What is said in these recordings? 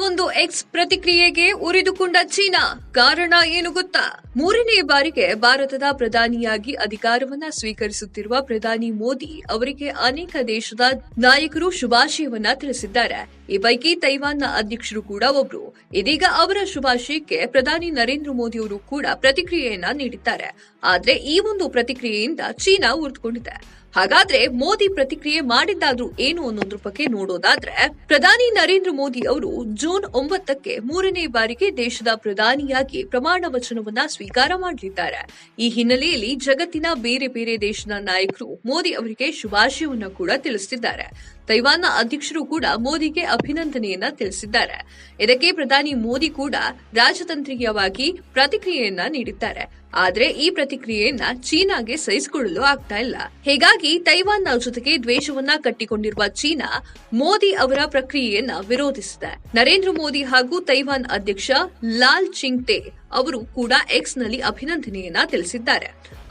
ಒಂದು ಎಕ್ಸ್ ಪ್ರತಿಕ್ರಿಯೆಗೆ ಉರಿದುಕೊಂಡ ಚೀನಾ. ಕಾರಣ ಏನು ಗೊತ್ತಾ? 3ನೇ ಬಾರಿಗೆ ಭಾರತದ ಪ್ರಧಾನಿಯಾಗಿ ಅಧಿಕಾರವನ್ನ ಸ್ವೀಕರಿಸುತ್ತಿರುವ ಪ್ರಧಾನಿ ಮೋದಿ ಅವರಿಗೆ ಅನೇಕ ದೇಶದ ನಾಯಕರು ಶುಭಾಶಯವನ್ನ ತಿಳಿಸಿದ್ದಾರೆ. ಈ ಪೈಕಿ ತೈವಾನ್ನ ಅಧ್ಯಕ್ಷರು ಕೂಡ ಒಬ್ರು. ಇದೀಗ ಅವರ ಶುಭಾಶಯಕ್ಕೆ ಪ್ರಧಾನಿ ನರೇಂದ್ರ ಮೋದಿ ಅವರು ಕೂಡ ಪ್ರತಿಕ್ರಿಯೆಯನ್ನ ನೀಡಿದ್ದಾರೆ. ಆದ್ರೆ ಈ ಒಂದು ಪ್ರತಿಕ್ರಿಯೆಯಿಂದ ಚೀನಾ ಉರಿದುಕೊಂಡಿದೆ. ಹಾಗಾದ್ರೆ ಮೋದಿ ಪ್ರತಿಕ್ರಿಯೆ ಮಾಡಿದ್ದಾದ್ರೂ ಏನು ಅನ್ನೋದ್ರ ಬಗ್ಗೆ ನೋಡೋದಾದ್ರೆ, ಪ್ರಧಾನಿ ನರೇಂದ್ರ ಮೋದಿ ಅವರು ಜೂನ್ 9ಕ್ಕೆ 3ನೇ ಬಾರಿಗೆ ದೇಶದ ಪ್ರಧಾನಿಯಾಗಿ ಪ್ರಮಾಣ ವಚನವನ್ನ ಸ್ವೀಕಾರ ಮಾಡಲಿದ್ದಾರೆ. ಈ ಹಿನ್ನೆಲೆಯಲ್ಲಿ ಜಗತ್ತಿನ ಬೇರೆ ಬೇರೆ ದೇಶದ ನಾಯಕರು ಮೋದಿ ಅವರಿಗೆ ಶುಭಾಶಯವನ್ನ ಕೂಡ ತಿಳಿಸಿದ್ದಾರೆ. ತೈವಾನ್ನ ಅಧ್ಯಕ್ಷರು ಕೂಡ ಮೋದಿಗೆ ಅಭಿನಂದನೆಯನ್ನ ತಿಳಿಸಿದ್ದಾರೆ. ಇದಕ್ಕೆ ಪ್ರಧಾನಿ ಮೋದಿ ಕೂಡ ರಾಜತಾಂತ್ರಿಕವಾಗಿ ಪ್ರತಿಕ್ರಿಯೆಯನ್ನ ನೀಡಿದ್ದಾರೆ. ಆದ್ರೆ ಈ ಪ್ರತಿಕ್ರಿಯೆಯನ್ನ ಚೀನಾಗೆ ಸಹಿಸಿಕೊಳ್ಳಲು ಆಗ್ತಾ ಇಲ್ಲ. ಹೀಗಾಗಿ ತೈವಾನ್ನ ಜೊತೆಗೆ ದ್ವೇಷವನ್ನ ಕಟ್ಟಿಕೊಂಡಿರುವ ಚೀನಾ ಮೋದಿ ಅವರ ಪ್ರಕ್ರಿಯೆಯನ್ನ ವಿರೋಧಿಸಿದೆ. ನರೇಂದ್ರ ಮೋದಿ ಹಾಗೂ ತೈವಾನ್ ಅಧ್ಯಕ್ಷ ಲಾಲ್ ಚಿಂಗ್ತೆ ಅವರು ಕೂಡ ಎಕ್ಸ್ ನಲ್ಲಿ ಅಭಿನಂದನೆಯನ್ನ ತಿಳಿಸಿದ್ದಾರೆ.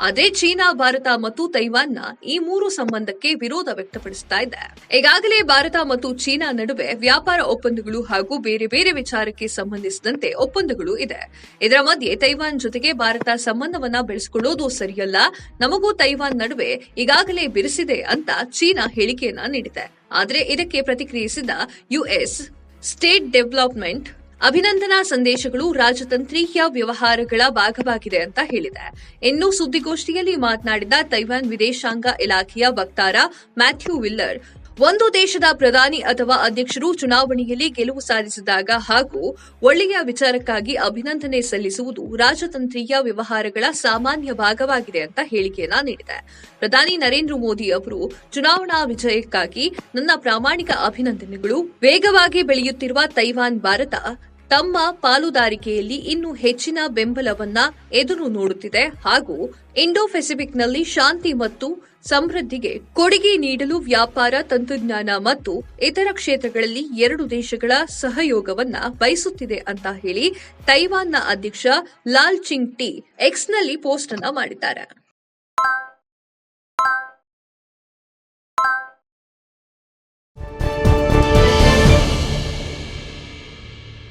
ಆದ್ರೆ ಚೀನಾ, ಭಾರತ ಮತ್ತು ತೈವಾನ್ನ ಈ 3 ಸಂಬಂಧಕ್ಕೆ ವಿರೋಧ ವ್ಯಕ್ತಪಡಿಸುತ್ತಾ ಇದೆ. ಈಗಾಗಲೇ ಭಾರತ ಮತ್ತು ಚೀನಾ ನಡುವೆ ವ್ಯಾಪಾರ ಒಪ್ಪಂದಗಳು ಹಾಗೂ ಬೇರೆ ಬೇರೆ ವಿಚಾರಕ್ಕೆ ಸಂಬಂಧಿಸಿದಂತೆ ಒಪ್ಪಂದಗಳು ಇದೆ. ಇದರ ಮಧ್ಯೆ ತೈವಾನ್ ಜೊತೆಗೆ ಭಾರತ ಸಂಬಂಧವನ್ನ ಬೆಳೆಸಿಕೊಳ್ಳೋದು ಸರಿಯಲ್ಲ, ನಮಗೂ ತೈವಾನ್ ನಡುವೆ ಈಗಾಗಲೇ ಬಿರುಸಿದೆ ಅಂತ ಚೀನಾ ಹೇಳಿಕೆಯನ್ನ ನೀಡಿದೆ. ಆದರೆ ಇದಕ್ಕೆ ಪ್ರತಿಕ್ರಿಯಿಸಿದ ಯುಎಸ್ ಸ್ಟೇಟ್ ಡೆವಲಪ್ಮೆಂಟ್ ಅಭಿನಂದನಾ ಸಂದೇಶಗಳು ರಾಜತಾಂತ್ರಿಕ ವ್ಯವಹಾರಗಳ ಭಾಗವಾಗಿದೆ ಅಂತ ಹೇಳಿದೆ. ಇನ್ನು ಸುದ್ದಿಗೋಷ್ಠಿಯಲ್ಲಿ ಮಾತನಾಡಿದ ತೈವಾನ್ ವಿದೇಶಾಂಗ ಇಲಾಖೆಯ ವಕ್ತಾರ ಮ್ಯಾಥ್ಯೂ ವಿಲ್ಲರ್, ಒಂದು ದೇಶದ ಪ್ರಧಾನಿ ಅಥವಾ ಅಧ್ಯಕ್ಷರು ಚುನಾವಣೆಯಲ್ಲಿ ಗೆಲುವು ಸಾಧಿಸಿದಾಗ ಹಾಗೂ ಒಳ್ಳೆಯ ವಿಚಾರಕ್ಕಾಗಿ ಅಭಿನಂದನೆ ಸಲ್ಲಿಸುವುದು ರಾಜತಾಂತ್ರಿಕ ವ್ಯವಹಾರಗಳ ಸಾಮಾನ್ಯ ಭಾಗವಾಗಿದೆ ಅಂತ ಹೇಳಿಕೆಯನ್ನ ನೀಡಿದೆ. ಪ್ರಧಾನಿ ನರೇಂದ್ರ ಮೋದಿ ಅವರು ಚುನಾವಣಾ ವಿಜಯಕ್ಕಾಗಿ ನನ್ನ ಪ್ರಾಮಾಣಿಕ ಅಭಿನಂದನೆಗಳು. ವೇಗವಾಗಿ ಬೆಳೆಯುತ್ತಿರುವ ತೈವಾನ್ ಭಾರತ ತಮ್ಮ ಪಾಲುದಾರಿಕೆಯಲ್ಲಿ ಇನ್ನೂ ಹೆಚ್ಚಿನ ಬೆಂಬಲವನ್ನ ಎದುರು ನೋಡುತ್ತಿದೆ ಹಾಗೂ ಇಂಡೋ ಪೆಸಿಫಿಕ್ನಲ್ಲಿ ಶಾಂತಿ ಮತ್ತು ಸಮೃದ್ಧಿಗೆ ಕೊಡುಗೆ ನೀಡಲು ವ್ಯಾಪಾರ, ತಂತ್ರಜ್ಞಾನ ಮತ್ತು ಇತರ ಕ್ಷೇತ್ರಗಳಲ್ಲಿ 2 ದೇಶಗಳ ಸಹಯೋಗವನ್ನ ಬಯಸುತ್ತಿದೆ ಅಂತ ಹೇಳಿ ತೈವಾನ್ನ ಅಧ್ಯಕ್ಷ ಲಾಲ್ ಚಿಂಗ್ಟಿ ಎಕ್ಸ್ನಲ್ಲಿ ಪೋಸ್ಟ್ ಅನ್ನ ಮಾಡಿದ್ದಾರೆ.